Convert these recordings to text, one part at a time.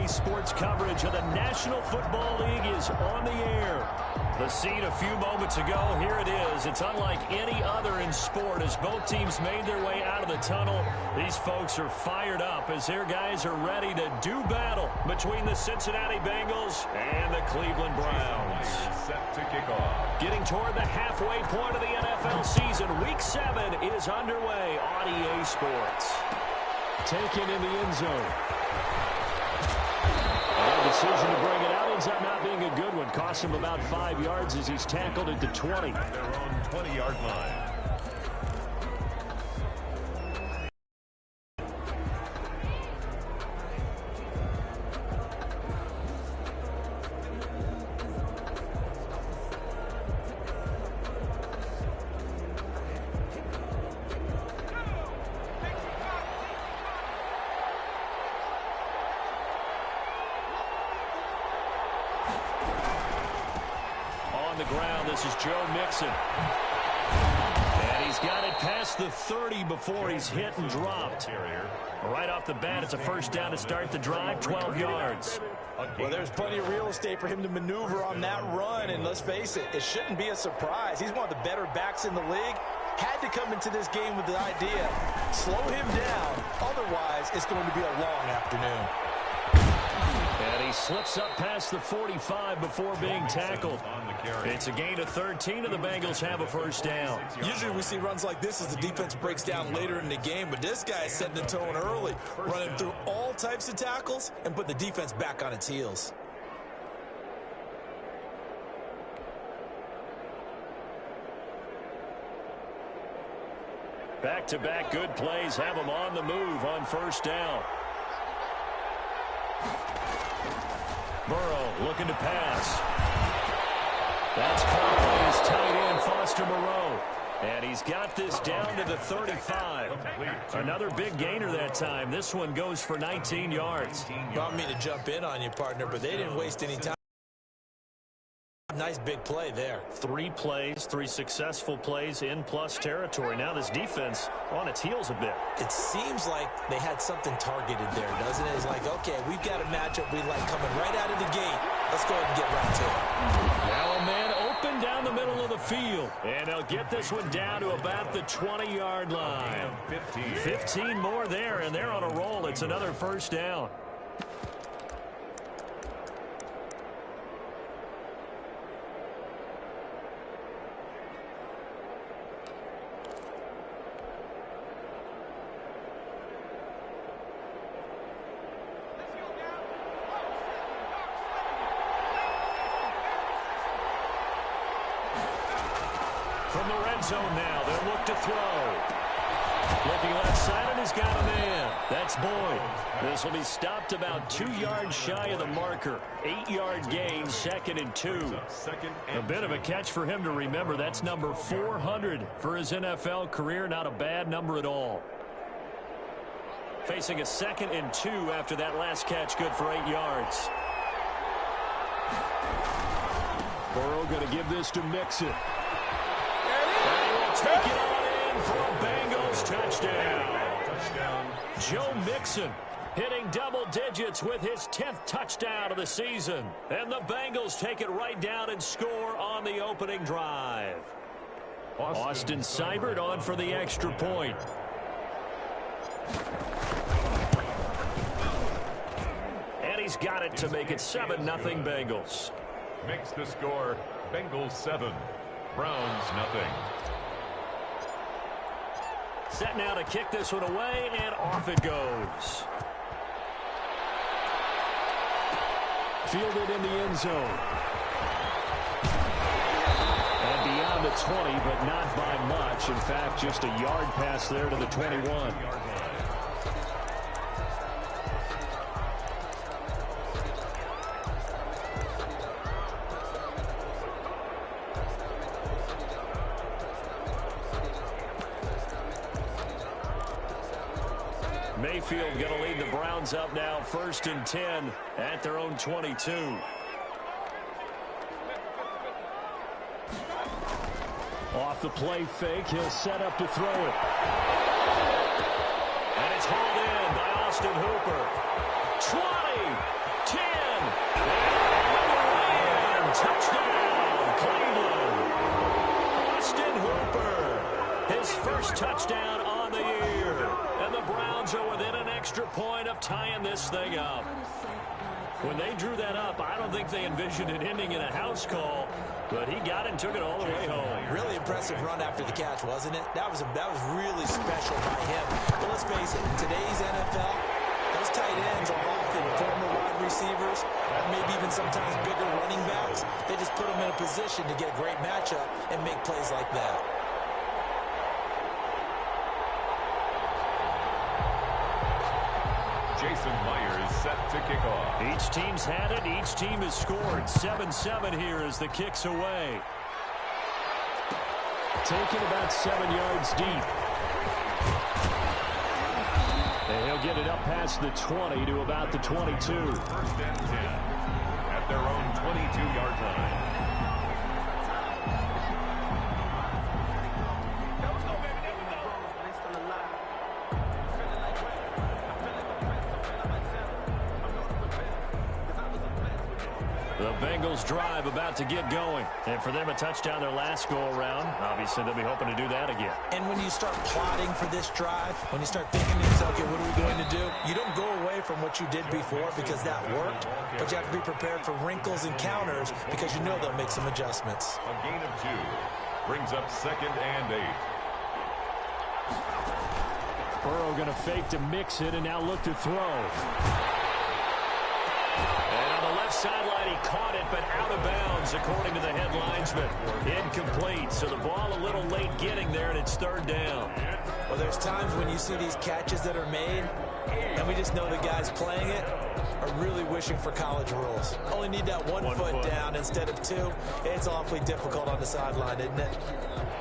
Sports coverage of the National Football League is on the air. The scene a few moments ago, here it is. It's unlike any other in sport as both teams made their way out of the tunnel. These folks are fired up as their guys are ready to do battle between the Cincinnati Bengals and the Cleveland Browns. Set to kick off. Getting toward the halfway point of the NFL season, Week 7 is underway on EA Sports. Taken in the end zone. The decision to bring it out ends up not being a good one. Cost him about 5 yards as he's tackled at the 20. At their own 20-yard line. The ground, this is Joe Mixon. And he's got it past the 30 before he's hit and dropped. Right off the bat, it's a first down to start the drive, 12 yards. Well, there's plenty of real estate for him to maneuver on that run, and let's face it, it shouldn't be a surprise. He's one of the better backs in the league. Had to come into this game with the idea, slow him down, otherwise it's going to be a long afternoon. And he slips up past the 45 before being tackled. It's a gain of 13, and the Bengals have a first down. Usually we see runs like this as the defense breaks down later in the game, but this guy is setting the tone early, running through all types of tackles and put the defense back on its heels. Back-to-back good plays have him on the move on first down. Burrow looking to pass. That's caught by his tight end, Foster Moreau. And he's got this down to the 35. Another big gainer that time. This one goes for 19 yards. Don't mean to jump in on you, partner, but they didn't waste any time. Nice big play there. 3 plays, 3 successful plays in plus territory. Now this defense on its heels a bit. It seems like they had something targeted there, doesn't it? It's like, okay, we've got a matchup we like coming right out of the gate. Let's go ahead and get right to it. Now a man open down the middle of the field. And they'll get this one down to about the 20-yard line. 15 more there, and they're on a roll. It's another first down. From the red zone now, they'll look to throw. Looking left side, and he's got a man. That's Boyd. This will be stopped about 2 yards shy of the marker. 8-yard gain, 2nd and 2. A bit of a catch for him to remember. That's number 400 for his NFL career. Not a bad number at all. Facing a 2nd and 2 after that last catch, good for 8 yards. Burrow going to give this to Mixon. Take it on in for a Bengals touchdown. Joe Mixon hitting double digits with his 10th touchdown of the season. And the Bengals take it right down and score on the opening drive. Austin Seibert on for the extra point. And he's got it to make it 7-0 Bengals. Makes the score Bengals 7, Browns 0. Set now to kick this one away, and off it goes. Fielded in the end zone. And beyond the 20, but not by much. In fact, just a yard pass there to the 21. Mayfield going to lead the Browns up now, 1st and 10 at their own 22. Off the play fake, he'll set up to throw it. And it's hauled in by Austin Hooper. 20, 10. And touchdown, Cleveland. Austin Hooper, his first touchdown on the year. And the Browns are within an extra point of tying this thing up. When they drew that up, I don't think they envisioned it ending in a house call, but he got it and took it all the way home. Really impressive run after the catch, wasn't it? That was really special by him. But let's face it, in today's NFL, those tight ends are often former wide receivers, or maybe even sometimes bigger running backs. They just put them in a position to get a great matchup and make plays like that. Jason Myers set to kick off. Each team's had it. Each team has scored. 7-7 here as the kick's away. Taken about 7 yards deep. And he'll get it up past the 20 to about the 22. First and 10 at their own 22-yard line. The Bengals drive about to get going. And for them, a touchdown their last go-around. Obviously, they'll be hoping to do that again. And when you start plotting for this drive, when you start thinking to yourself, okay, what are we going to do? You don't go away from what you did before because that worked, but you have to be prepared for wrinkles and counters because you know they'll make some adjustments. A gain of 2 brings up 2nd and 8. Burrow going to fake to mix it and now look to throw. And on the left sideline, he caught it, but out of bounds, according to the head linesman. Incomplete, so the ball a little late getting there, and it's 3rd down. Well, there's times when you see these catches that are made, and we just know the guys playing it are really wishing for college rules. Only need that one foot down instead of 2. It's awfully difficult on the sideline, isn't it?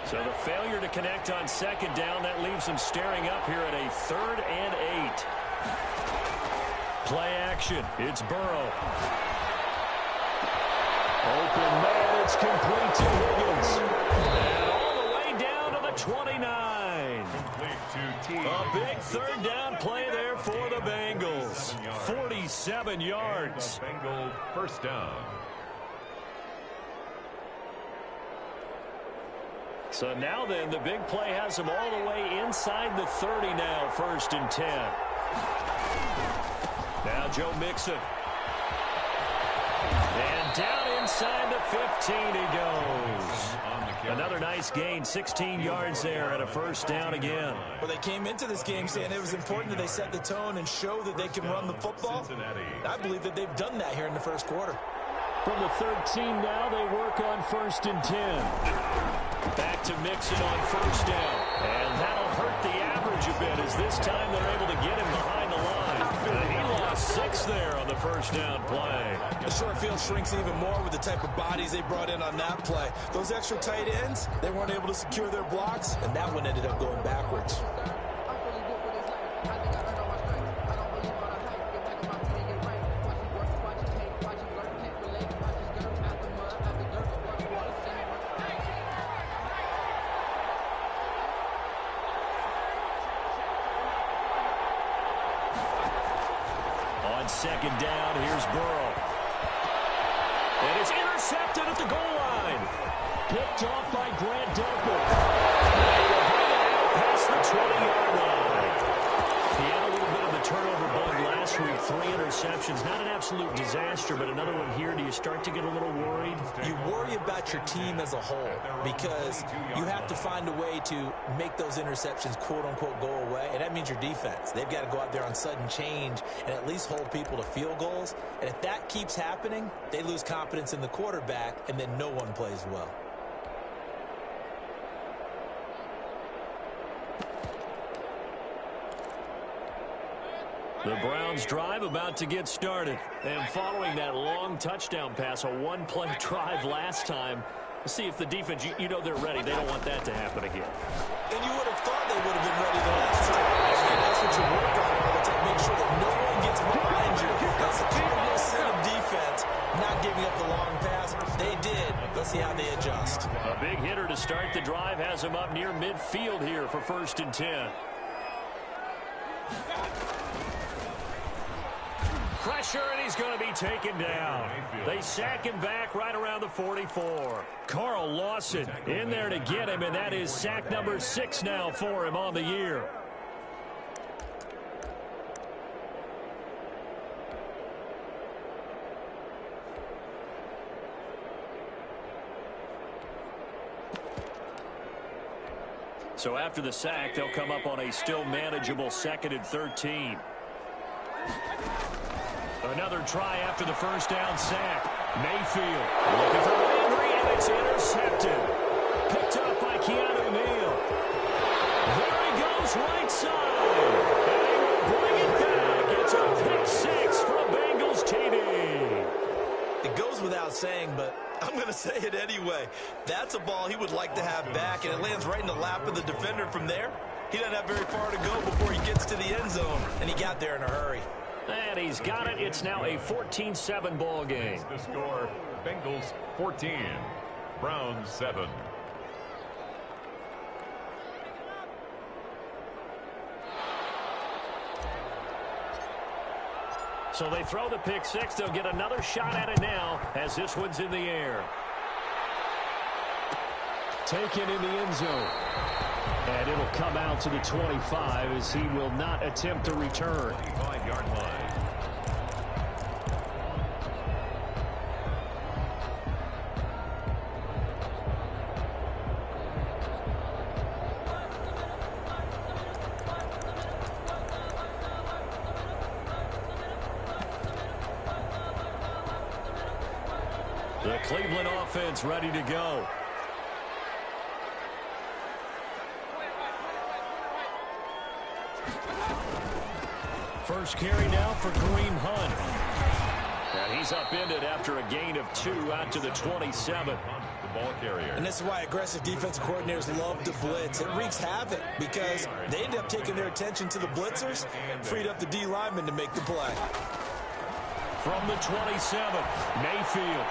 So the failure to connect on 2nd down, that leaves them staring up here at a 3rd and 8. Play action. It's Burrow. Open man. It's complete to Higgins. And all the way down to the 29. Complete to T. A big 3rd down play there for the Bengals. 47 yards. Bengal first down. So now then, the big play has them all the way inside the 30 now. 1st and 10. Now Joe Mixon. And down inside the 15 he goes. Another nice gain, 16 yards there and a 1st down again. Well, they came into this game saying it was important that they set the tone and show that they can run the football. I believe that they've done that here in the 1st quarter. From the 13 now, they work on 1st and 10. Back to Mixon on 1st down. And that'll hurt the average a bit as this time they're able to get him behind the line. And he lost 6 there on the 1st down play. The short field shrinks even more with the type of bodies they brought in on that play. Those extra tight ends, they weren't able to secure their blocks, and that one ended up going backwards. On 2nd down, here's Burrow. And it's intercepted at the goal line. Picked off by Grant Delpit. Past the 20-yard line. He had a little bit of the turnover bug last week. 3 interceptions. Not an absolute disaster, but another one here. Do you start to get a little worried? You worry about your team as a whole because you have to find a way to make those interceptions quote-unquote go away, and that means your defense. They've got to go out there on sudden change and at least hold people to field goals, and if that keeps happening, they lose confidence in the quarterback, and then no one plays well. The Browns drive about to get started. And following that long touchdown pass, a one-play drive last time, see if the defense, you know they're ready. They don't want that to happen again. And you would have thought they would have been ready the last time. And that's what you work on all the time. Make sure that no one gets behind you. That's the cardinal sin of defense, not giving up the long pass. They did. Let's see how they adjust. A big hitter to start the drive has him up near midfield here for 1st and 10. pressure, and he's going to be taken down. They sack him back right around the 44. Carl Lawson in there to get him, and that is sack number 6 now for him on the year. So after the sack, they'll come up on a still manageable 2nd and 13. Another try after the first down sack. Mayfield looking for Landry, and it's intercepted. Picked up by Keanu Neal. There he goes, right side. And he will bring it back. It's a pick 6 from Bengals TD. It goes without saying, but I'm going to say it anyway. That's a ball he would like to have back, and it lands right in the lap of the defender from there. He doesn't have very far to go before he gets to the end zone, and he got there in a hurry. And he's got it. It's now a 14-7 ball game. The score, Bengals 14, Browns 7. So they throw the pick 6. They'll get another shot at it now as this one's in the air. Taken in the end zone. And it'll come out to the 25 as he will not attempt to return. 25-yard line. The Cleveland offense ready to go. First carry now for Kareem Hunt. And he's upended after a gain of 2 out to the 27. The ball carrier. And this is why aggressive defensive coordinators love to blitz. It wreaks havoc because they end up taking their attention to the blitzers, freed up the D lineman to make the play. From the 27, Mayfield.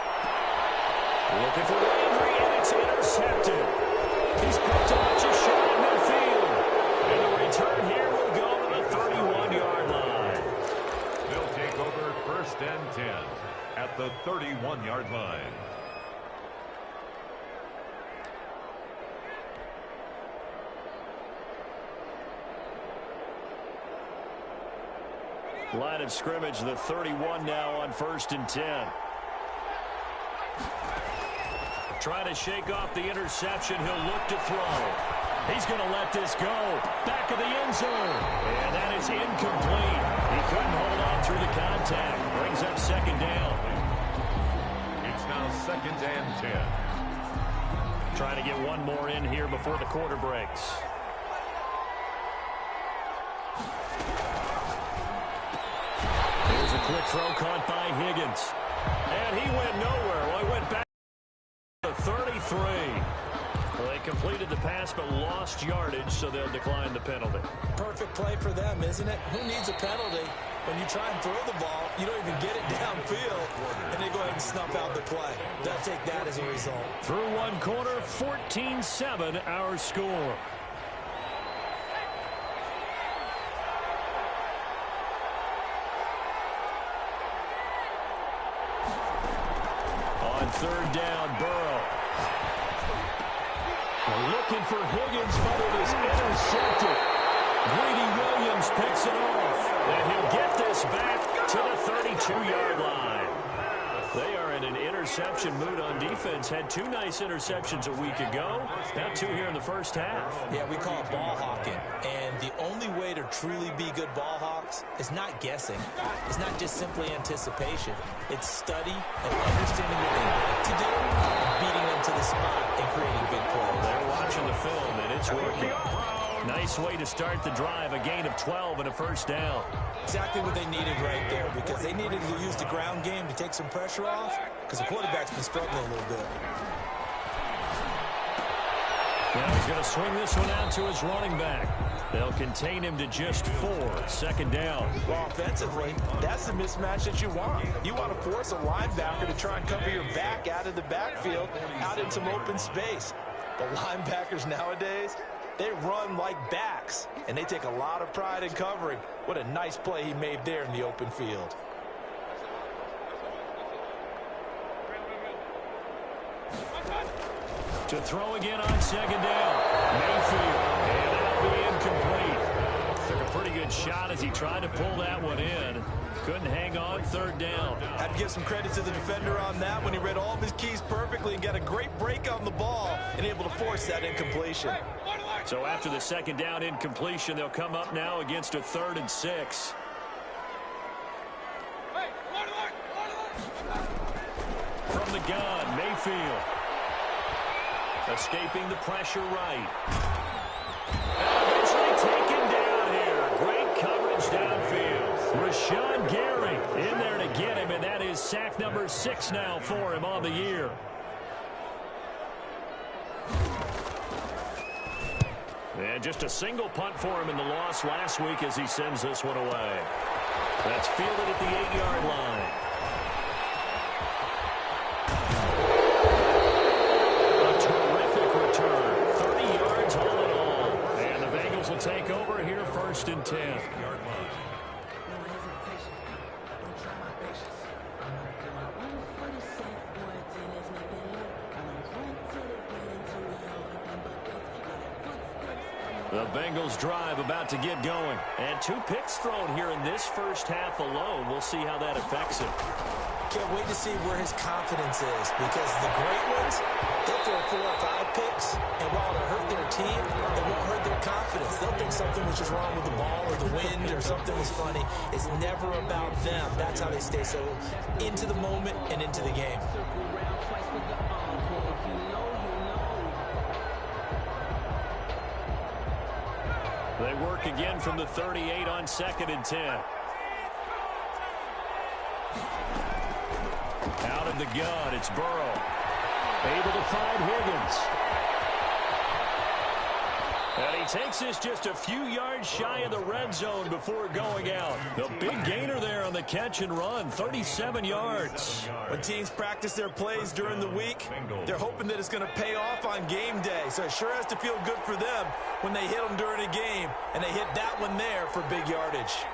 Looking for Landry, and it's intercepted. He's picked up just short of midfield. And the return here will go to the 31-yard line. They'll take over 1st and 10 at the 31-yard line. Line of scrimmage, the 31 now on 1st and 10. Trying to shake off the interception. He'll look to throw. He's going to let this go. Back of the end zone. And that is incomplete. He couldn't hold on through the contact. Brings up 2nd down. It's now 2nd and 10. Trying to get one more in here before the quarter breaks. Here's a quick throw caught by Higgins. And he went nowhere. Well, he went back. 33. Well, they completed the pass but lost yardage, so they'll decline the penalty. Perfect play for them, isn't it? Who needs a penalty? When you try and throw the ball, you don't even get it downfield, and they go ahead and snuff out the play. They'll take that as a result. Through one quarter, 14-7 our score. On 3rd down, Burrow. Looking for Higgins, but it is intercepted. Greedy Williams picks it off, and he'll get this back to the 32-yard line. They are in an interception mood on defense. Had 2 nice interceptions a week ago. Now 2 here in the first half. Yeah, we call it ball hawking. And the only way to truly be good ball hawks is not guessing. It's not just simply anticipation. It's study and understanding what they want to do and beating them to the spot and creating big plays. They're watching the film, and it's working. Nice way to start the drive. A gain of 12 and a first down. Exactly what they needed right there, because they needed to use the ground game to take some pressure off, because the quarterback's been struggling a little bit. Now he's going to swing this one out to his running back. They'll contain him to just 4. 2nd down. Well, offensively, that's the mismatch that you want. You want to force a linebacker to try and cover your back out of the backfield, out in some open space. The linebackers nowadays, they run like backs, and they take a lot of pride in covering. What a nice play he made there in the open field. To throw again on second down. Mayfield. And that'll be incomplete. Took a pretty good shot as he tried to pull that one in. Couldn't hang on third down. Had to give some credit to the defender on that when he read all of his keys perfectly and got a great break on the ball and able to force that incompletion. So after the second down incompletion, they'll come up now against a 3rd and 6. From the gun, Mayfield. Escaping the pressure right. And eventually taken down here. Great coverage downfield. Rashawn Gary in there to get him, and that is sack number 6 now for him on the year. And just a single punt for him in the loss last week as he sends this one away. That's fielded at the 8-yard line. A terrific return. 30 yards all in all. And the Bengals will take over here 1st and 10. The Bengals drive about to get going. And 2 picks thrown here in this first half alone. We'll see how that affects him. Can't wait to see where his confidence is, because the great ones, they'll throw 4 or 5 picks, and while it'll hurt their team, it won't hurt their confidence. They'll think something was just wrong with the ball or the wind or something was funny. It's never about them. That's how they stay so into the moment and into the game. They work again from the 38 on 2nd and 10. Out of the gun, it's Burrow. Able to find Higgins. And he takes this just a few yards shy of the red zone before going out. The big gainer there on the catch and run, 37 yards. When teams practice their plays during the week, they're hoping that it's going to pay off on game day. So it sure has to feel good for them when they hit them during a game, and they hit that one there for big yardage.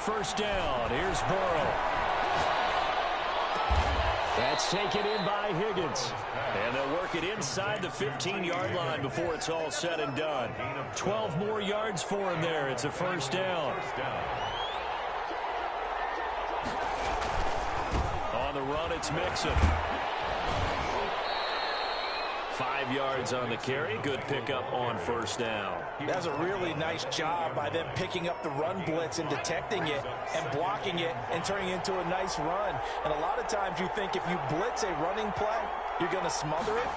First down, here's Burrow. That's taken in by Higgins. And they'll work it inside the 15-yard line before it's all said and done. 12 more yards for him there. It's a first down. On the run, it's Mixon. 5 yards on the carry. Good pickup on first down. That's a really nice job by them picking up the run blitz and detecting it and blocking it and turning it into a nice run. And a lot of times you think if you blitz a running play, you're going to smother it.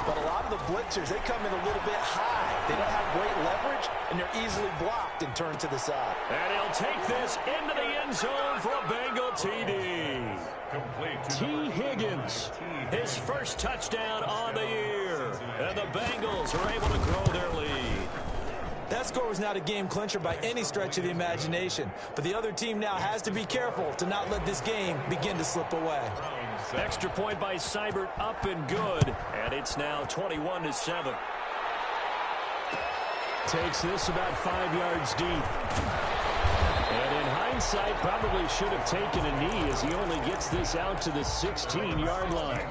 But a lot of the blitzers, they come in a little bit high. They don't have great leverage, and they're easily blocked and turned to the side. And he'll take this into the end zone for a Bengal TD. T. Higgins, his first touchdown on the year. And the Bengals are able to grow their lead. That score was not a game clincher by any stretch of the imagination. But the other team now has to be careful to not let this game begin to slip away. Extra point by Seibert, up and good. And it's now 21-7. Takes this about 5 yards deep. And in hindsight, probably should have taken a knee as he only gets this out to the 16-yard line.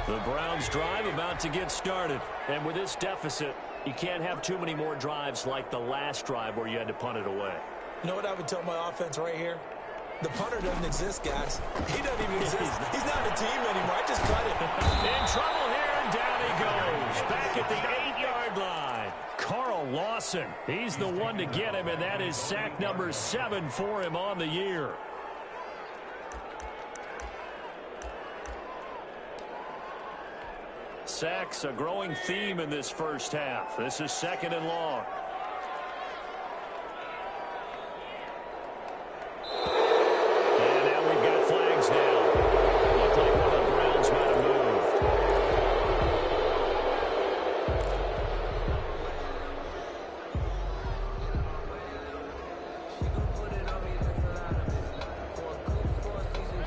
The Browns drive about to get started. And with this deficit, you can't have too many more drives like the last drive where you had to punt it away. You know what I would tell my offense right here? The punter doesn't exist, guys. He doesn't even exist. He's not a team anymore. I just cut him. In trouble here, and down he goes. Back at the 8-yard line. Carl Lawson, he's the one to get him, and that is sack number 7 for him on the year. Sacks, a growing theme in this first half. This is 2nd and long. And now we've got flags down. Looked like one of the Browns might have moved.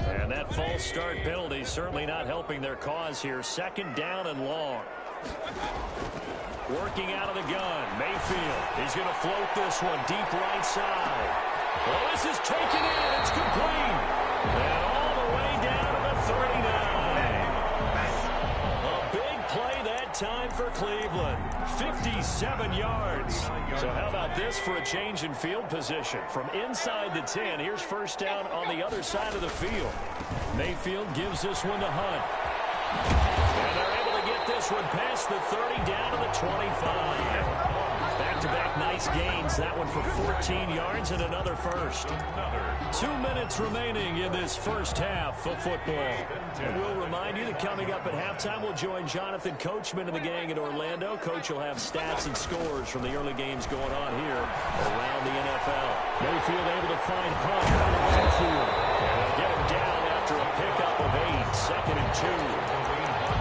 And that false start penalty certainly not helping their cause here. 2nd down and long. Working out of the gun. Mayfield. He's going to float this one deep right side. Well, this is taken in. It's complete. And all the way down to the 39. A big play that time for Cleveland. 57 yards. So how about this for a change in field position? From inside the 10, here's first down on the other side of the field. Mayfield gives this one to Hunt. And they're able to get this one past the 30 down to the 25. Back-to-back nice gains. That one for 14 yards and another first. 2 minutes remaining in this first half of football. And we'll remind you that coming up at halftime, we'll join Jonathan Coachman and the gang in Orlando. Coach will have stats and scores from the early games going on here around the NFL. Mayfield able to find Hunt on the backfield. And they'll get him down after a pickup of 8. Second and 2.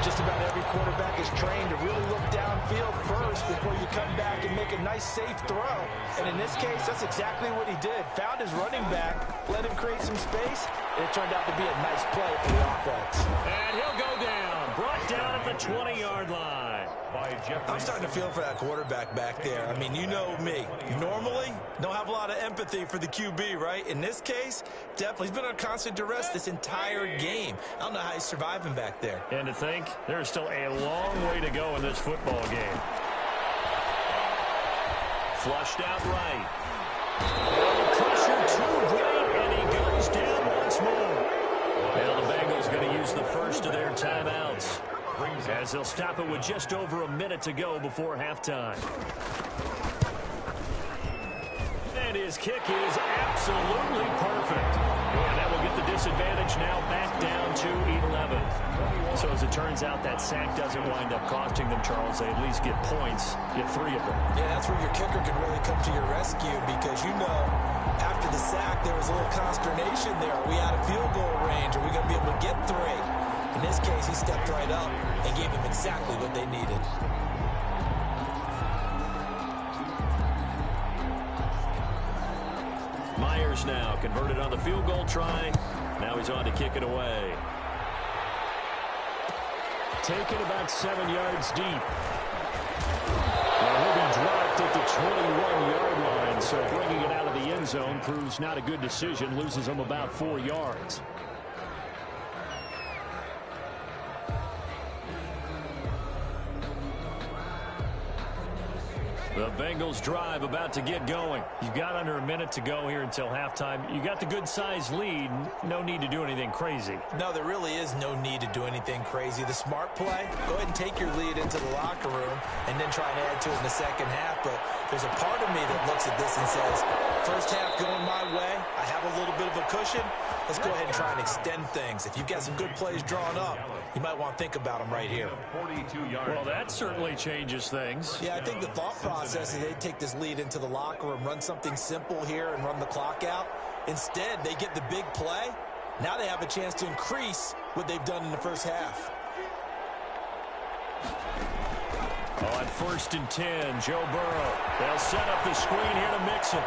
Just about every quarterback is trained to really look downfield first before you come back and make a nice, safe throw. And in this case, that's exactly what he did. Found his running back, let him create some space, and it turned out to be a nice play for the offense. And he'll go down. Brought down at the 20-yard line. I'm starting to feel for that quarterback back there. I mean, you know me. Normally, don't have a lot of empathy for the QB, right? In this case, definitely. He's been on constant duress this entire game. I don't know how he's surviving back there. And to think, there's still a long way to go in this football game. Flushed out right. Oh, pressure too great, and he goes down once more. Now the Bengals going to use the first of their timeouts, as they'll stop it with just over a minute to go before halftime. And his kick is absolutely perfect. And that will get the disadvantage now back down to 11. So as it turns out, that sack doesn't wind up costing them, Charles. They at least get points, get 3 of them. Yeah, that's where your kicker can really come to your rescue because, you know, after the sack, there was a little consternation there. Are we out of field goal range? Are we going to be able to get 3? In this case, he stepped right up and gave them exactly what they needed. Myers now converted on the field goal try. Now he's on to kick it away. Taken about 7 yards deep. Now he'll be dropped at the 21-yard line, so bringing it out of the end zone proves not a good decision. Loses him about 4 yards. The Bengals drive about to get going. You've got under a minute to go here until halftime. You got the good-sized lead. No need to do anything crazy. No, there really is no need to do anything crazy. The smart play, go ahead and take your lead into the locker room and then try and add to it in the second half. But there's a part of me that looks at this and says, first half going my way, I have a little bit of a cushion. Let's go ahead and try and extend things. If you've got some good plays drawn up, you might want to think about them right here. Well, that certainly changes things. Yeah, I think the thought process is they take this lead into the locker room, run something simple here and run the clock out. Instead, they get the big play. Now they have a chance to increase what they've done in the first half. On 1st and 10, Joe Burrow. They'll set up the screen here to Mixon.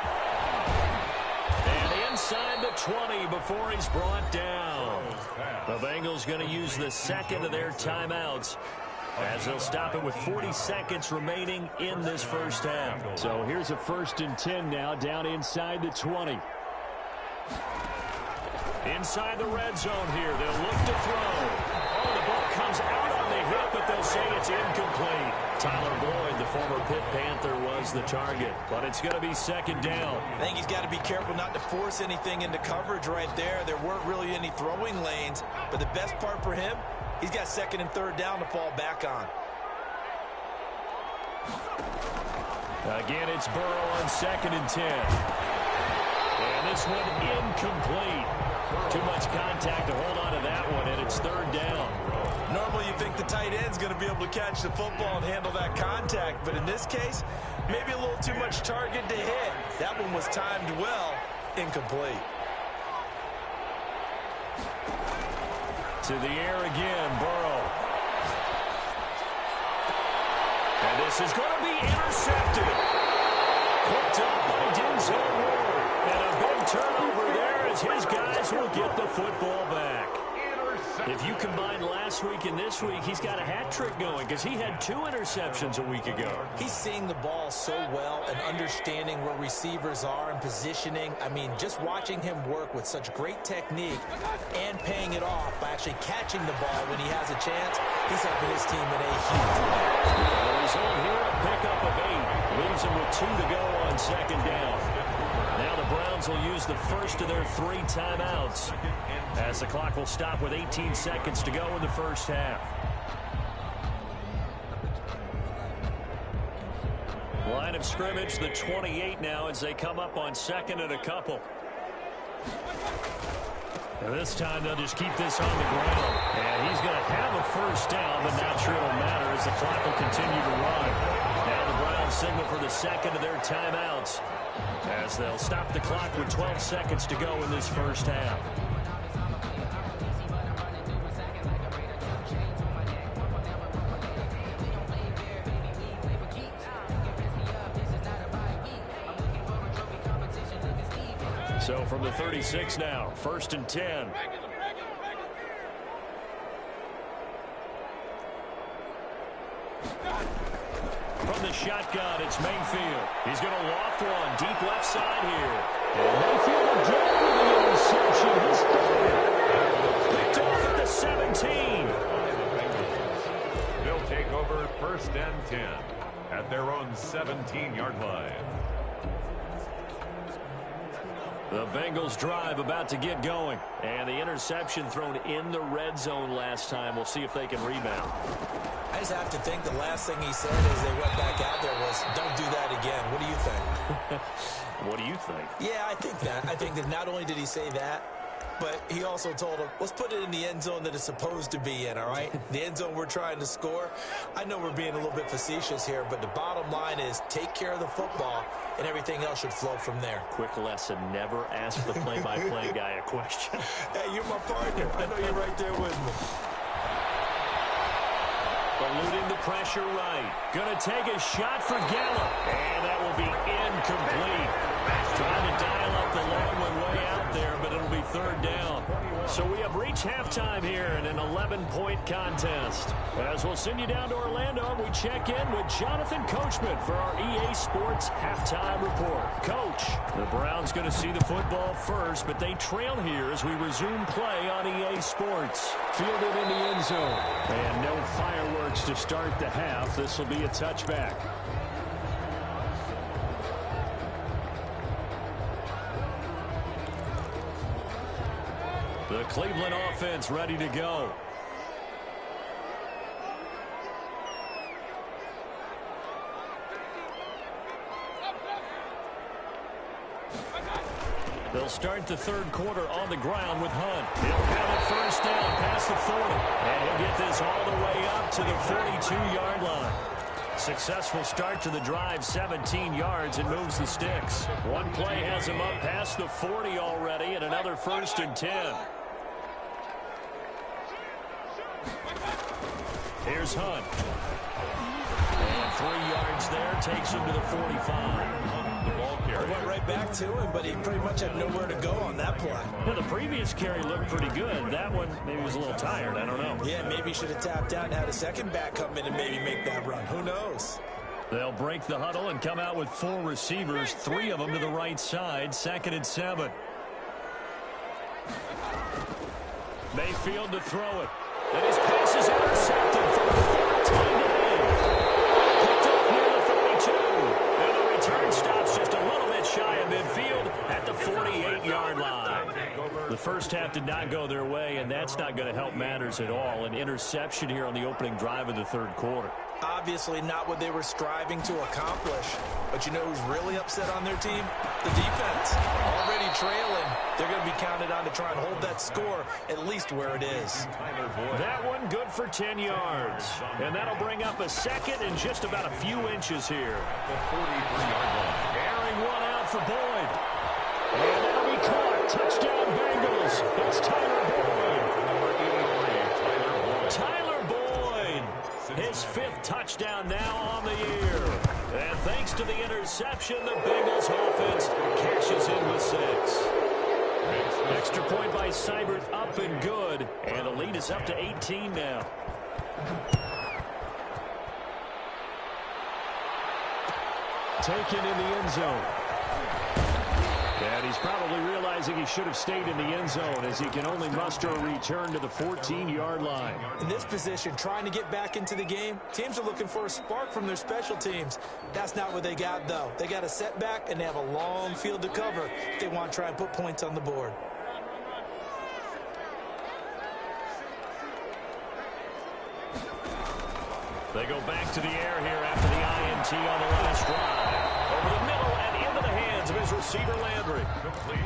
And inside the 20 before he's brought down. The Bengals going to use the second of their timeouts, as they'll stop it with 40 seconds remaining in this first half. So here's a 1st and 10 now, down inside the 20. Inside the red zone here, they'll look to throw. Oh, the ball comes out on the hip, but they'll say it's incomplete. Tyler Boyd, the former Pitt Panther, was the target, but it's going to be second down. I think he's got to be careful not to force anything into coverage right there. There weren't really any throwing lanes, but the best part for him, he's got 2nd and 3rd down to fall back on. Again, it's Burrow on 2nd and 10. And this one incomplete. Too much contact to hold on to that one, and it's 3rd down. Normally you think the tight end's going to be able to catch the football and handle that contact, but in this case, maybe a little too much target to hit. That one was timed well, incomplete. To the air again, Burrow. And this is going to be intercepted. Picked up by Denzel Ward. And a big turnover there as his guys will get the football back. If you combine last week and this week, he's got a hat trick going because he had 2 interceptions a week ago. He's seeing the ball so well and understanding where receivers are and positioning. I mean, just watching him work with such great technique and paying it off by actually catching the ball when he has a chance, he's helping his team in a huge way. The result here, a pickup of 8. Leaves him with 2 to go on second down. Now the Browns will use the first of their 3 timeouts as the clock will stop with 18 seconds to go in the first half. Line of scrimmage, the 28 now as they come up on second and a couple. And this time they'll just keep this on the ground. And he's going to have a first down, but not sure it'll matter as the clock will continue to run. Now the Browns signal for the second of their timeouts as they'll stop the clock with 12 seconds to go in this first half. So from the 36 now, 1st and 10. From the shotgun, it's Mayfield. He's going to loft one deep left side here. And Mayfield again with the interception. His third. Picked off at the 17. They'll take over 1st and 10 at their own 17-yard line. The Bengals drive about to get going. And the interception thrown in the red zone last time. We'll see if they can rebound. I just have to think the last thing he said as they went back out there was, don't do that again. What do you think? What do you think? Yeah, I think that. I think that not only did he say that, but he also told him, let's put it in the end zone that it's supposed to be in, all right? The end zone we're trying to score. I know we're being a little bit facetious here, but the bottom line is take care of the football, and everything else should flow from there. Quick lesson, never ask the play-by-play guy a question. Hey, you're my partner. I know you're right there with me. Eluding the pressure right. Going to take a shot for Gallup. And that will be incomplete. Trying to dial up the long one way out there, but it'll be 3rd down. So we have reached halftime here in an 11-point contest. As we'll send you down to Orlando, we check in with Jonathan Coachman for our EA Sports Halftime Report. Coach, the Browns going to see the football first, but they trail here as we resume play on EA Sports. Fielded in the end zone. And no fireworks to start the half. This will be a touchback. The Cleveland offense ready to go. They'll start the 3rd quarter on the ground with Hunt. He'll have it first down past the 40. And he'll get this all the way up to the 42-yard line. Successful start to the drive, 17 yards, and moves the sticks. One play has him up past the 40 already, and another 1st and 10. Here's Hunt. And 3 yards there, takes him to the 45. The ball carrier. Went right back to him, but he pretty much had nowhere to go on that play. Well, the previous carry looked pretty good. That one, maybe he was a little tired. I don't know. Yeah, maybe he should have tapped out and had a second back come in and maybe make that run. Who knows? They'll break the huddle and come out with 4 receivers, 3 of them to the right side, 2nd and 7. Mayfield to throw it. And his pass is intercepted for the 3rd time today. Picked up near the 32. And the return stops just a little bit shy of midfield at the 48-yard line. The first half did not go their way, and that's not going to help matters at all. An interception here on the opening drive of the 3rd quarter. Obviously not what they were striving to accomplish. But you know who's really upset on their team? The defense. Already trailing. They're going to be counted on to try and hold that score at least where it is. That one good for 10 yards. And that'll bring up a 2nd and just about a few inches here. The 43-yard line. Airing one out for Boyd. And that'll be caught. Touchdown Bengals. It's Tyler Boyd. Number 83, Tyler Boyd. His 5th touchdown now on the year. And thanks to the interception, the Bengals offense cashes in with 6. Extra point by Seibert, up and good. And the lead is up to 18 now. Taken in the end zone. And he's probably realizing he should have stayed in the end zone as he can only muster a return to the 14-yard line. In this position, trying to get back into the game, teams are looking for a spark from their special teams. That's not what they got, though. They got a setback, and they have a long field to cover if they want to try and put points on the board. They go back to the air here after the INT on the last drive. Over the middle and into the hands of his receiver, Landry.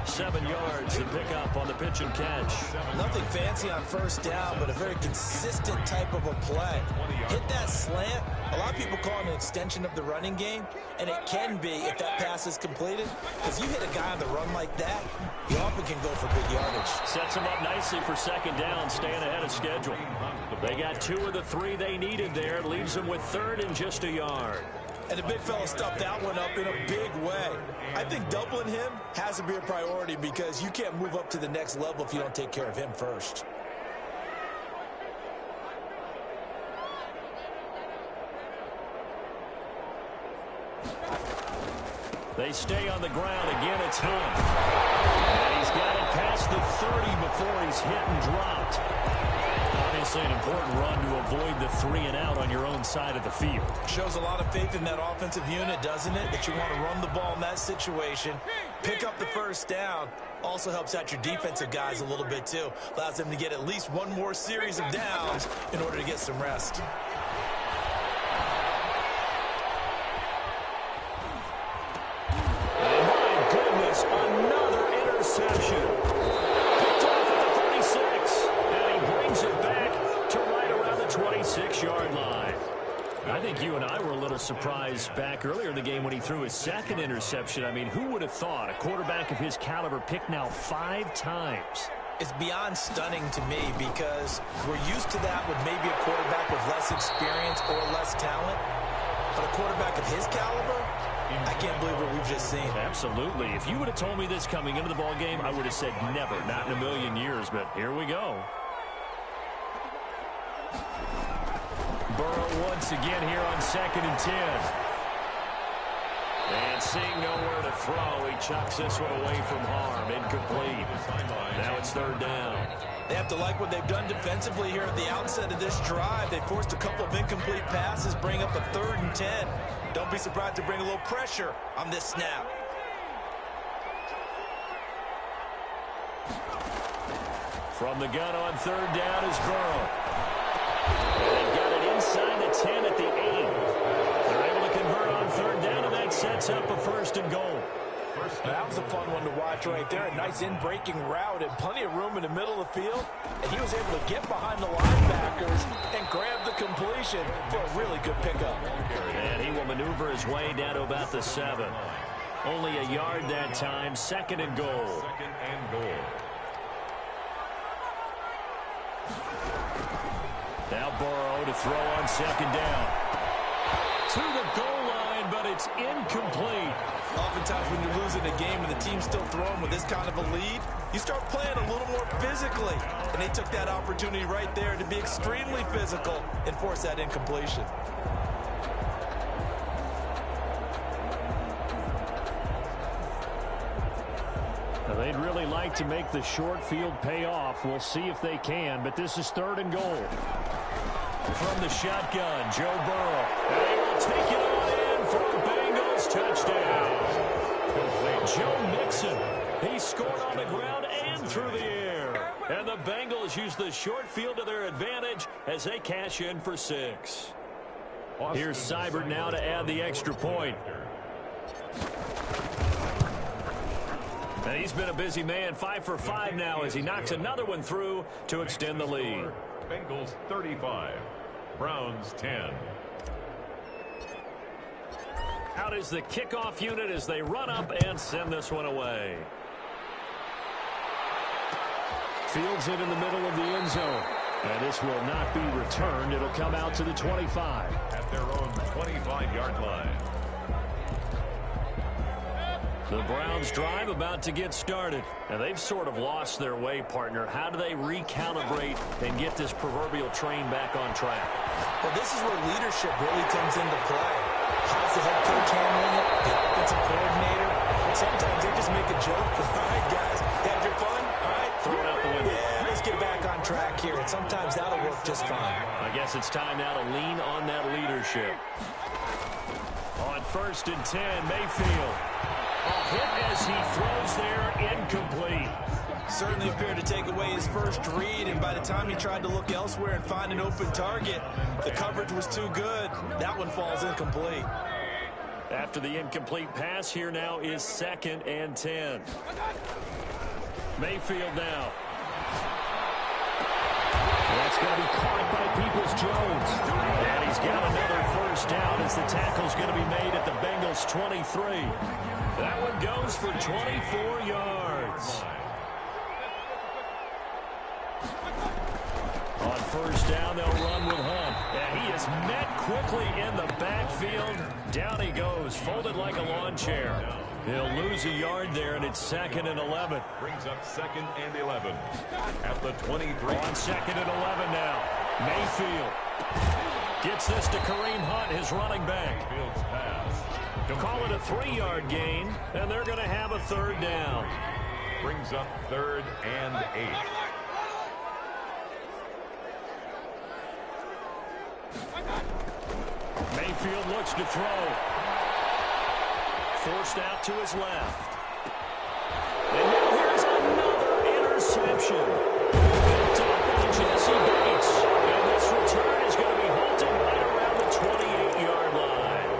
7 yards to pick up on the pitch and catch. Nothing fancy on first down, but a very consistent type of a play. Hit that slant. A lot of people call it an extension of the running game, and it can be if that pass is completed. Because you hit a guy on the run like that, he often can go for big yardage. Sets him up nicely for second down, staying ahead of schedule. They got 2 of the 3 they needed there. Leaves them with 3rd and just a yard. And the big fella stuffed that one up in a big way. I think doubling him has to be a priority because you can't move up to the next level if you don't take care of him first. They stay on the ground. Again, it's Hunt. And he's got it past the 30 before he's hit and dropped. Obviously an important run to avoid the 3 and out on your own side of the field. Shows a lot of faith in that offensive unit, doesn't it? That you want to run the ball in that situation. Pick up the first down. Also helps out your defensive guys a little bit, too. Allows them to get at least one more series of downs in order to get some rest. Another interception. Picked off at the 36. And he brings it back to right around the 26-yard line. I think you and I were a little surprised back earlier in the game when he threw his 2nd interception. I mean, who would have thought a quarterback of his caliber picked now 5 times? It's beyond stunning to me because we're used to that with maybe a quarterback with less experience or less talent. But a quarterback of his caliber, I can't believe what we've just seen. Absolutely. If you would have told me this coming into the ball game, I would have said never, not in a million years. But here we go. Burrow once again here on 2nd and 10. And seeing nowhere to throw, he chucks this one away from harm. Incomplete. Now it's 3rd down. They have to like what they've done defensively here at the outset of this drive. They forced a couple of incomplete passes, bring up a 3rd and 10. Don't be surprised to bring a little pressure on this snap. From the gun on 3rd down is Burrow. And they've got it inside the 10 at the 8. They're able to convert on 3rd down, and that sets up a 1st and goal. That was a fun one to watch right there. A nice in-breaking route and plenty of room in the middle of the field. And he was able to get behind the linebackers and grab the completion for a really good pickup. And he will maneuver his way down to about the 7. Only a yard that time. 2nd and goal. 2nd and goal. Now Burrow to throw on 2nd down. To the goal line, but it's incomplete. Oftentimes when you're losing a game and the team's still throwing with this kind of a lead, you start playing a little more physically. And they took that opportunity right there to be extremely physical and force that incompletion. Now they'd really like to make the short field pay off. We'll see if they can, but this is 3rd and goal. From the shotgun, Joe Burrow. And he will take it on in for a Bengals touchdown. Joe Mixon. He scored on the ground and through the air. And the Bengals use the short field to their advantage as they cash in for 6. Here's Seibert now to add the extra point. And he's been a busy man, 5 for 5 now as he knocks another one through to extend the lead. Bengals 35, Browns 10. Out is the kickoff unit as they run up and send this one away. Fields it in the middle of the end zone. And this will not be returned. It'll come out to the 25. At their own 25-yard line. The Browns drive about to get started. Now, they've sort of lost their way, partner. How do they recalibrate and get this proverbial train back on track? Well, this is where leadership really comes into play. How's the head coach handling it? The offensive coordinator? Sometimes they just make a joke. All right, guys, had your fun? All right. Throw it out the window. Yeah, let's get back on track here. And sometimes that'll work just fine. I guess it's time now to lean on that leadership. On 1st and 10, Mayfield. A hit as he throws there, incomplete. Certainly appeared to take away his first read, and by the time he tried to look elsewhere and find an open target, the coverage was too good. That one falls incomplete. After the incomplete pass, here now is 2nd and 10. Mayfield now. That's going to be caught by Peoples-Jones. And he's got another first down as the tackle's going to be made at the Bengals' 23. That one goes for 24 yards. On 1st down, they'll run with Hunt. And he is met quickly in the backfield. Down he goes, folded like a lawn chair. He'll lose a yard there, and it's 2nd and 11. Brings up 2nd and 11 at the 23. On 2nd and 11 now. Mayfield gets this to Kareem Hunt, his running back. Mayfield's pass. Call it a 3-yard gain, and they're going to have a 3rd down. Brings up 3rd and 8. Mayfield looks to throw. Forced out to his left. And now here's another interception. Picked up by Jesse Bates. And this return is going to be halted right around the 28-yard line.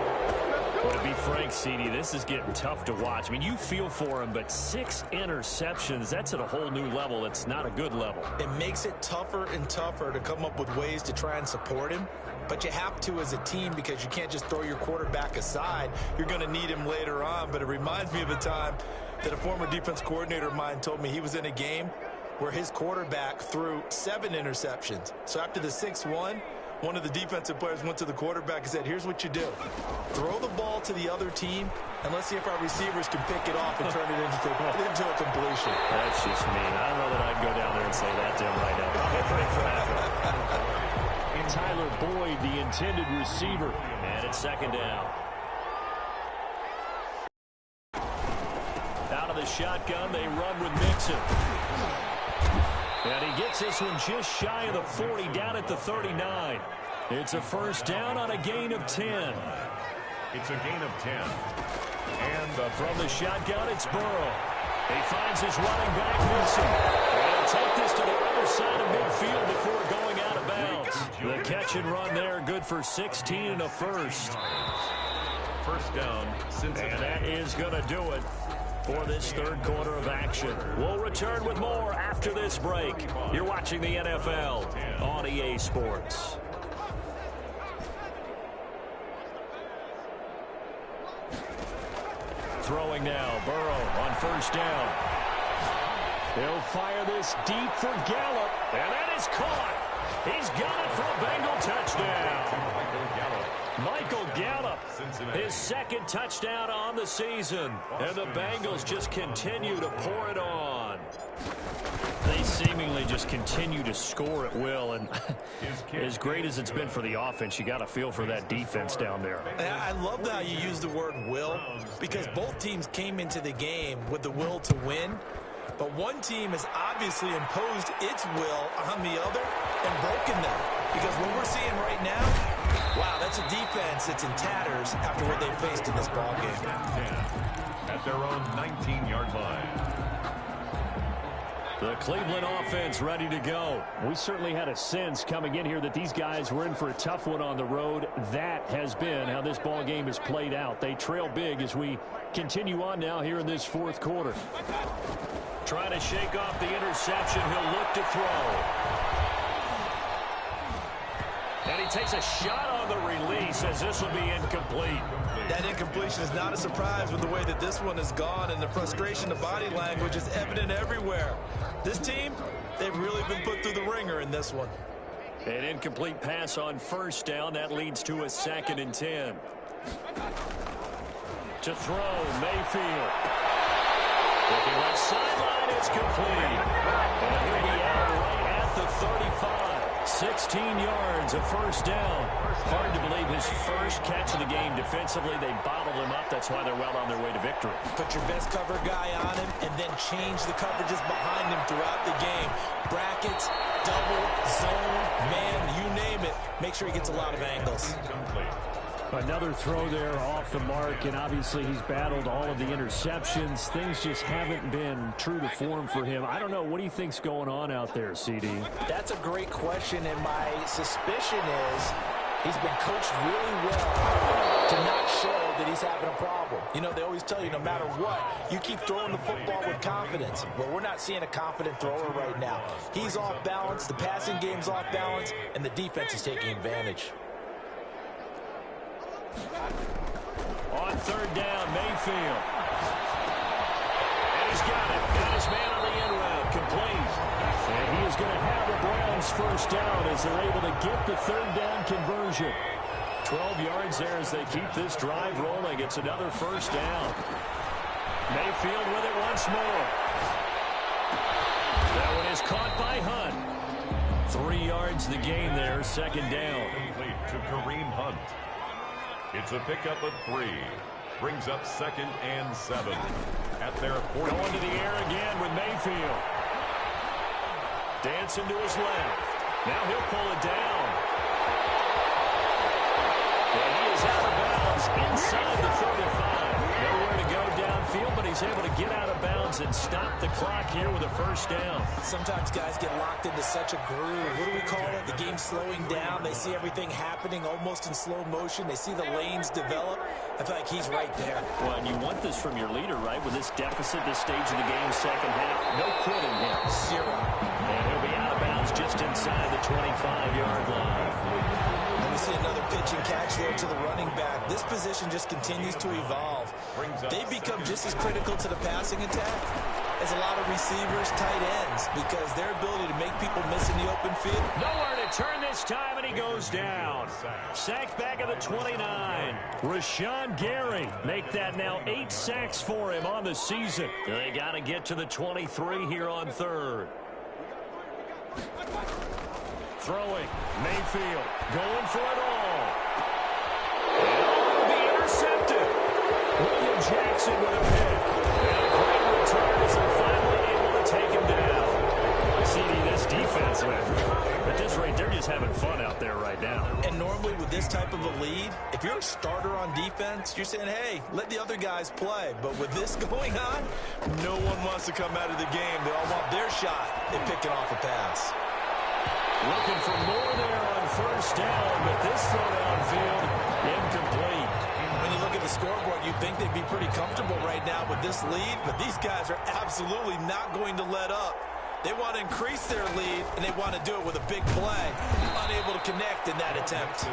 Well, to be frank, CD, this is getting tough to watch. I mean, you feel for him, but 6 interceptions, that's at a whole new level. It's not a good level. It makes it tougher and tougher to come up with ways to try and support him. But you have to as a team because you can't just throw your quarterback aside. You're going to need him later on. But it reminds me of a time that a former defense coordinator of mine told me he was in a game where his quarterback threw 7 interceptions. So after the 6-1, one of the defensive players went to the quarterback and said, here's what you do. Throw the ball to the other team, and let's see if our receivers can pick it off and turn it into a completion. That's just mean. I don't know that I'd go down there and say that to him right now. Pray for that. Tyler Boyd, the intended receiver. And it's 2nd down. Out of the shotgun, they run with Mixon. And he gets this one just shy of the 40, down at the 39. It's a 1st down on a gain of 10. It's a gain of 10. And from the shotgun, it's Burrow. He finds his running back, Mixon. And he'll take this to the other side of midfield before going out of bounds. The catch and run there, good for 16 and a first. 1st down, Cincinnati. And that is going to do it for this 3rd quarter of action. We'll return with more after this break. You're watching the NFL on EA Sports. Throwing now, Burrow on 1st down. He'll fire this deep for Gallup, and that is caught. He's got it for a Bengal touchdown. Michael Gallup, his 2nd touchdown on the season. And the Bengals just continue to pour it on. They seemingly just continue to score at will. And as great as it's been for the offense, you got to feel for that defense down there. I love how you use the word will, because both teams came into the game with the will to win. But one team has obviously imposed its will on the other and broken them. Because what we're seeing right now, wow, that's a defense that's in tatters after what they faced in this ballgame. At their own 19-yard line. The Cleveland offense ready to go. We certainly had a sense coming in here that these guys were in for a tough one on the road. That has been how this ball game has played out. They trail big as we continue on now here in this 4th quarter. Trying to shake off the interception. He'll look to throw. And he takes a shot on the release as this will be incomplete. That incompletion is not a surprise with the way that this one has gone, and the frustration, the body language is evident everywhere. This team, they've really been put through the ringer in this one. An incomplete pass on 1st down. That leads to a 2nd and 10. To throw, Mayfield. Looking left sideline, it's complete. And he'll be out right at the 35. 16 yards, a first down. Hard to believe his first catch of the game defensively. They bottled him up. That's why they're well on their way to victory. Put your best cover guy on him and then change the coverages behind him throughout the game. Brackets, double, zone, man, you name it. Make sure he gets a lot of angles. Another throw there off the mark, and obviously he's battled all of the interceptions. Things just haven't been true to form for him. I don't know. What do you think's going on out there, CD? That's a great question, and my suspicion is he's been coached really well to not show that he's having a problem. You know, they always tell you no matter what, you keep throwing the football with confidence. Well, we're not seeing a confident thrower right now. He's off balance, the passing game's off balance, and the defense is taking advantage. On third down, Mayfield. And he's got it. Got his man on the end route. Complete. And he is going to have the Browns first down as they're able to get the third down conversion. 12 yards there as they keep this drive rolling. It's another first down. Mayfield with it once more. That one is caught by Hunt. 3 yards the gain there, second down. Complete to Kareem Hunt. It's a pickup of 3. Brings up 2nd and 7. At their 40. Going to the air again with Mayfield. Dancing to his left. Now he'll pull it down. And he is out of bounds inside the 35. Nowhere to go downfield, but he's able to get out of bounds and stop the clock here with a first down. Sometimes guys get locked into such a groove. What do we call it? The game's slowing down. They see everything happening almost in slow motion. They see the lanes develop. I feel like he's right there. Well, and you want this from your leader, right? With this deficit, this stage of the game, second half, no quitting him. 0. And he'll be out of bounds just inside the 25-yard line. And we see another pitch and catch there to the running back. This position just continues to evolve. They become just as critical to the passing attack as a lot of receivers, tight ends, because their ability to make people miss in the open field. Nowhere to turn this time, and he goes down. Sacked back at the 29. Rashawn Gary make that now 8 sacks for him on the season. They got to get to the 23 here on third. Throwing, Mayfield going for it all. And it'll be intercepted. William Jackson with a pick. And a great return as they're finally able to take him down. CD, this defense, at this rate, they're just having fun out there right now. And normally with this type of a lead, if you're a starter on defense, you're saying, hey, let the other guys play. But with this going on, no one wants to come out of the game. They all want their shot at picking off a pass. Looking for more there on first down, but this throw downfield, incomplete. When you look at the scoreboard, you'd think they'd be pretty comfortable right now with this lead, but these guys are absolutely not going to let up. They want to increase their lead, and they want to do it with a big play. Unable to connect in that attempt.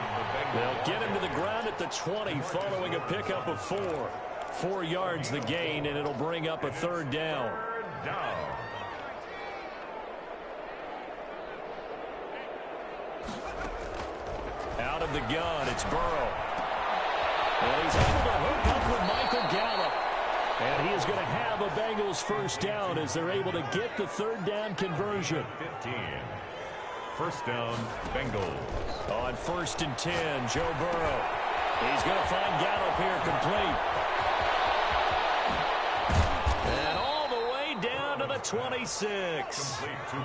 They'll get him to the ground at the 20 following a pickup of 4. 4 yards the gain, and it'll bring up a third down. Out of the gun, it's Burrow. And he's able to hook up with Michael Gallup. And he is going to have a Bengals first down as they're able to get the third down conversion. 15. First down, Bengals. On 1st and 10, Joe Burrow. He's going to find Gallup here complete. And all the way down to the 26.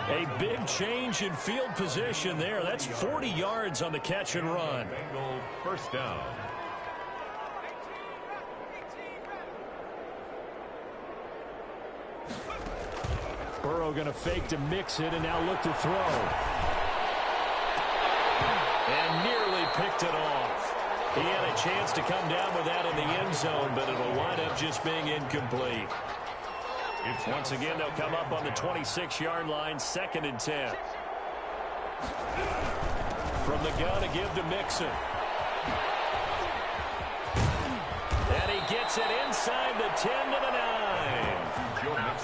A big change in field position there. That's 40 yards on the catch and run. Bengal first down. Burrow going to fake to mix it and now look to throw. And nearly picked it off. He had a chance to come down with that in the end zone, but it'll wind up just being incomplete. Once again, they'll come up on the 26-yard line, 2nd and 10. From the gun to give to Mixon. And he gets it inside the 10 to the 9.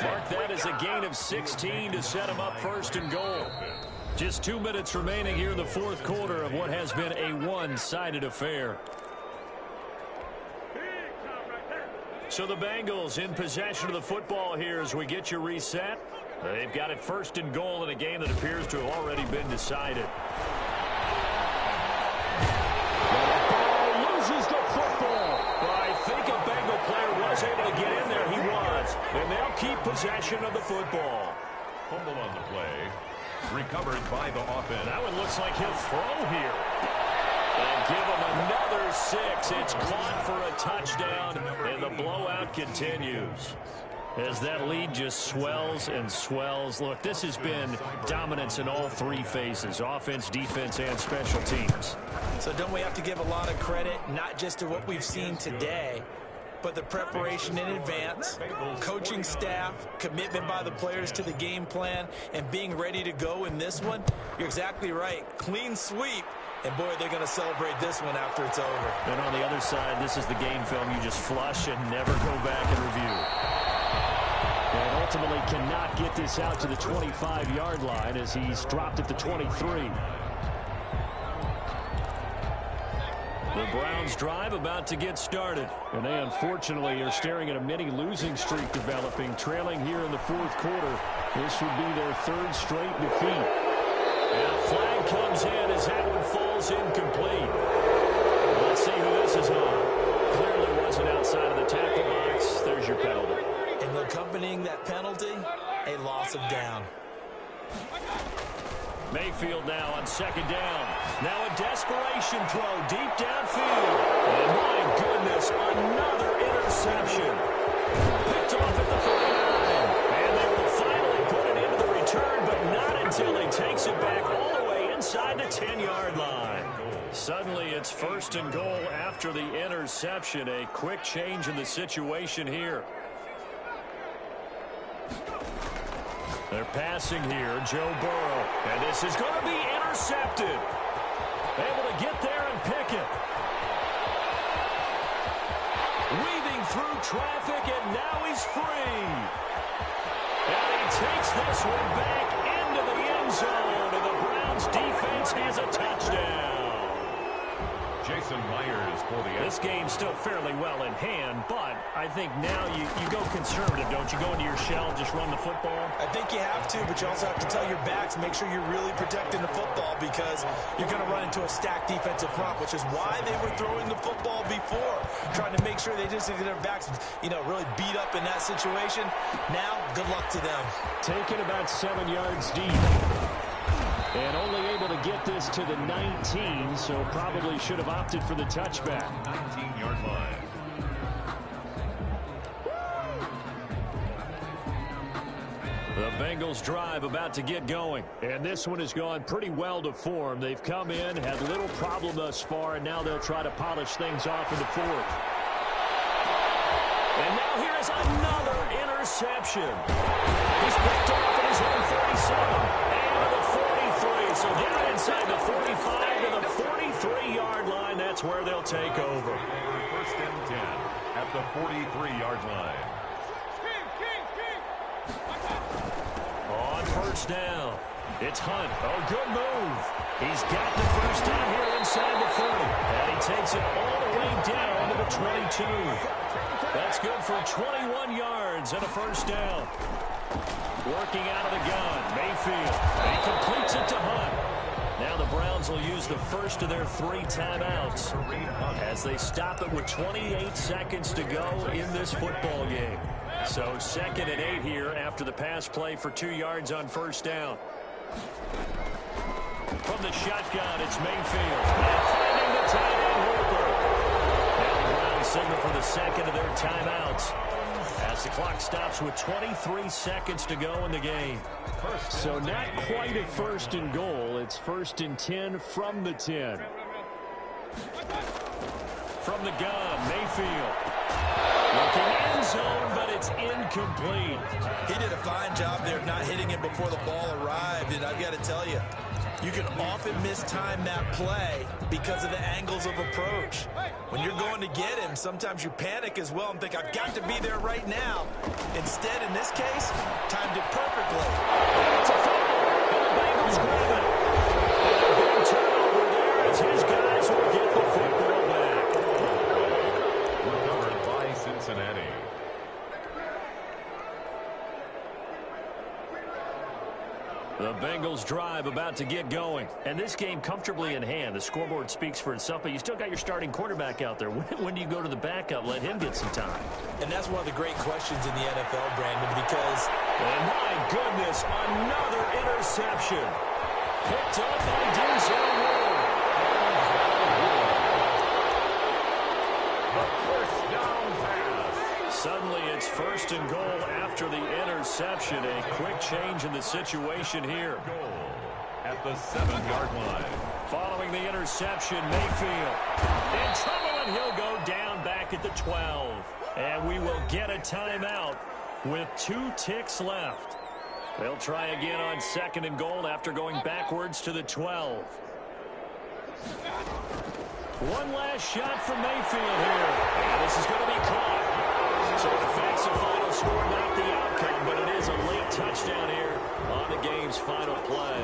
Mark that as a gain of 16 to set him up 1st and goal. Just 2 minutes remaining here in the 4th quarter of what has been a one-sided affair. So the Bengals in possession of the football here as we get you reset. They've got it 1st and goal in a game that appears to have already been decided. Loses the football. Well, I think a Bengal player was able to get in there. He was. And they'll keep possession of the football. Fumble on the play. Recovered by the offense. That one looks like he'll throw here. And give him another 6. It's caught for a touchdown, and the blowout continues. As that lead just swells and swells. Look, this has been dominance in all 3 phases, offense, defense, and special teams. So don't we have to give a lot of credit, not just to what we've seen today, but the preparation in advance, coaching staff, commitment by the players to the game plan, and being ready to go in this one? You're exactly right. Clean sweep. And, boy, they're going to celebrate this one after it's over. And on the other side, this is the game film you just flush and never go back and review. And ultimately cannot get this out to the 25-yard line as he's dropped at the 23. The Browns drive about to get started. And they unfortunately are staring at a mini losing streak developing, trailing here in the 4th quarter. This would be their 3rd straight defeat. And a flag comes in as that one falls incomplete. Let's see who this is on. Clearly wasn't outside of the tackle box. There's your penalty. And accompanying that penalty, a loss of down. Mayfield now on 2nd down. Now a desperation throw deep downfield. And my goodness, another interception. Picked off at the 49. And they will finally put it into the return, but not until he takes it back all the way inside the 10-yard line. Suddenly it's 1st and goal after the interception. A quick change in the situation here. They're passing here, Joe Burrow. And this is going to be intercepted. Able to get there and pick it. Weaving through traffic, and now he's free. And he takes this one back into the end zone, and the Browns defense has a touchdown. Jason Myers for the This game's still fairly well in hand, but I think now you go conservative, don't you? Go into your shell and just run the football? I think you have to, but you also have to tell your backs, make sure you're really protecting the football because you're going to run into a stacked defensive front, which is why they were throwing the football before, trying to make sure they just get their backs, really beat up in that situation. Now, good luck to them. Taken about 7 yards deep. And only able to get this to the 19, so probably should have opted for the touchback. 19-yard line. The Bengals drive about to get going. And this one has gone pretty well to form. They've come in, had little problem thus far, and now they'll try to polish things off in the 4th. And now here is another interception. He's picked off at his own 47. And the 43. So down inside the 45 to the 43-yard line. That's where they'll take over. 1st and 10 at the 43-yard line. On 1st down, it's Hunt. Oh, good move. He's got the 1st down here inside the 30. And he takes it all the way down to the 22. That's good for 21 yards and a 1st down. Working out of the gun, Mayfield. He completes it to Hunt. Now the Browns will use the first of their 3 timeouts as they stop it with 28 seconds to go in this football game. So 2nd and 8 here after the pass play for 2 yards on 1st down. From the shotgun, it's Mayfield. And finding the tight end, Hooper. Now the Browns signal for the 2nd of their timeouts as the clock stops with 23 seconds to go in the game. So not quite a 1st and goal. It's 1st and 10 from the 10. From the gun, Mayfield. Looking end zone, but it's incomplete. He did a fine job there not hitting it before the ball arrived, and I've got to tell you, you can often mistime that play because of the angles of approach. When you're going to get him, sometimes you panic as well and think, I've got to be there right now. Instead, in this case, timed it perfectly. It's a foul, and the Bengals grab it. And a big turnover there as his guys will get the football back. Recovered by Cincinnati. Bengals drive about to get going. And this game comfortably in hand. The scoreboard speaks for itself, but you still got your starting quarterback out there. When do you go to the backup? Let him get some time. And that's one of the great questions in the NFL, Brandon, because... And my goodness, another interception. Picked up by Denzel Ward. The first down pass. Suddenly it's 1st and goal after the interception. A quick change in the situation here. Goal at the 7-yard line. Following the interception, Mayfield in trouble, and he'll go down back at the 12. And we will get a timeout with 2 ticks left. They'll try again on 2nd and goal after going backwards to the 12. One last shot from Mayfield here. And this is going to be caught. So it affects the final score, not the outcome, but it is a late touchdown here on the game's final play.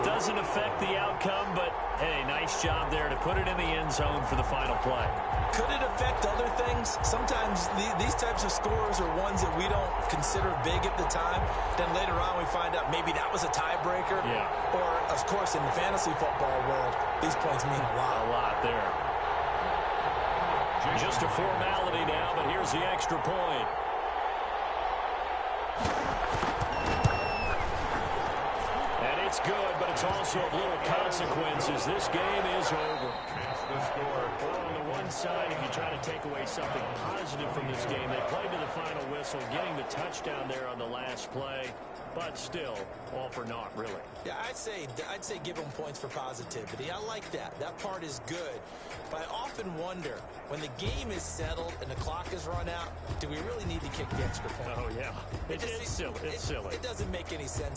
Doesn't affect the outcome, but, hey, nice job there to put it in the end zone for the final play. Could it affect other things? Sometimes these types of scores are ones that we don't consider big at the time. Then later on we find out maybe that was a tiebreaker. Yeah. Or, of course, in the fantasy football world, these points mean a lot. A lot there. Just a formality now, but here's the extra point. And it's good, but it's also of little consequences. This game is over. That's the score. Well, on the one side, if you try to take away something positive from this game, they played to the final whistle, getting the touchdown there on the last play. But still, all for naught, really. Yeah, I'd say give them points for positivity. I like that. That part is good. But I often wonder, when the game is settled and the clock is run out, do we really need to kick the extra point? Oh, yeah. It's silly. It's silly. It doesn't make any sense.